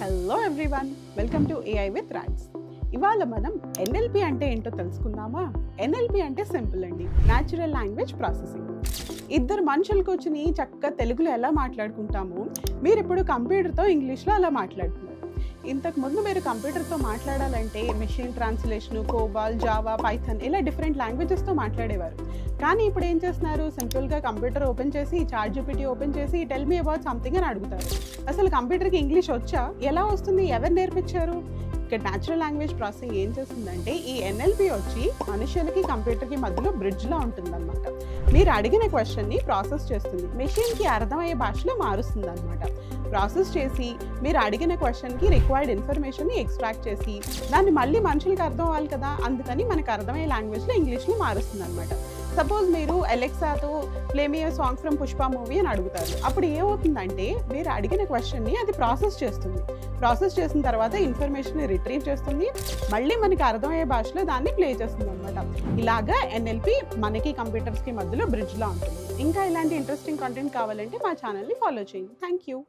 Hello everyone, welcome to AI with Rags. ఇవాళ మనం NLP అంటే ఏంటో తెలుసుకుందామా? NLP అంటే సింపుల్ అండి, న్యాచురల్ లాంగ్వేజ్ ప్రాసెసింగ్. ఇద్దరు మనుషులు కూర్చుని చక్కగా తెలుగులో ఎలా మాట్లాడుకుంటామో మీరు ఇప్పుడు కంప్యూటర్తో ఇంగ్లీష్లో అలా మాట్లాడుతున్నారు. ఇంతకుముందు మీరు కంప్యూటర్తో మాట్లాడాలంటే మెషిన్ ట్రాన్స్లేషన్, కోబాల్, జావా, పైథన్ ఇలా డిఫరెంట్ లాంగ్వేజెస్తో మాట్లాడేవారు. కానీ ఇప్పుడు ఏం చేస్తున్నారు? సింపుల్గా కంప్యూటర్ ఓపెన్ చేసి ChatGPT ఓపెన్ చేసి టెల్ మీ అబౌట్ సంథింగ్ అని అడుగుతారు. అసలు కంప్యూటర్కి ఇంగ్లీష్ వచ్చా? ఎలా వస్తుంది? ఎవరు నేర్పించారు? ఇక్కడ న్యాచురల్ లాంగ్వేజ్ ప్రాసెసింగ్ ఏం చేస్తుందంటే ఈ NLP వచ్చి మనుషులకి కంప్యూటర్కి మధ్యలో బ్రిడ్జ్లా ఉంటుందన్నమాట. మీరు అడిగిన క్వశ్చన్ని ప్రాసెస్ చేస్తుంది, మెషిన్కి అర్థమయ్యే భాషలో మారుస్తుంది అనమాట. ప్రాసెస్ చేసి మీరు అడిగిన క్వశ్చన్కి రిక్వైర్డ్ ఇన్ఫర్మేషన్ని ఎక్స్ట్రాక్ట్ చేసి దాన్ని మళ్ళీ మనుషులకి అర్థం అవ్వాలి కదా, అందుకని మనకు అర్థమయ్యే లాంగ్వేజ్లో ఇంగ్లీష్లో మారుస్తుంది అనమాట. సపోజ్ మీరు అలెక్సాతో play me song from Pushpa movie అని అడుగుతారు. అప్పుడు ఏమవుతుందంటే మీరు అడిగిన క్వశ్చన్ని అది ప్రాసెస్ చేస్తుంది. ప్రాసెస్ చేసిన తర్వాత ఇన్ఫర్మేషన్ని రిట్రీవ్ చేస్తుంది, మళ్ళీ మనకి అర్థమయ్యే భాషలో దాన్ని ప్లే చేస్తుంది అనమాట. ఇలాగా NLP మనకి కంప్యూటర్స్కి మధ్యలో బ్రిడ్జ్లా ఉంటుంది. ఇంకా ఇలాంటి ఇంట్రెస్టింగ్ కంటెంట్ కావాలంటే మా ఛానల్ని ఫాలో చేయండి. Thank you.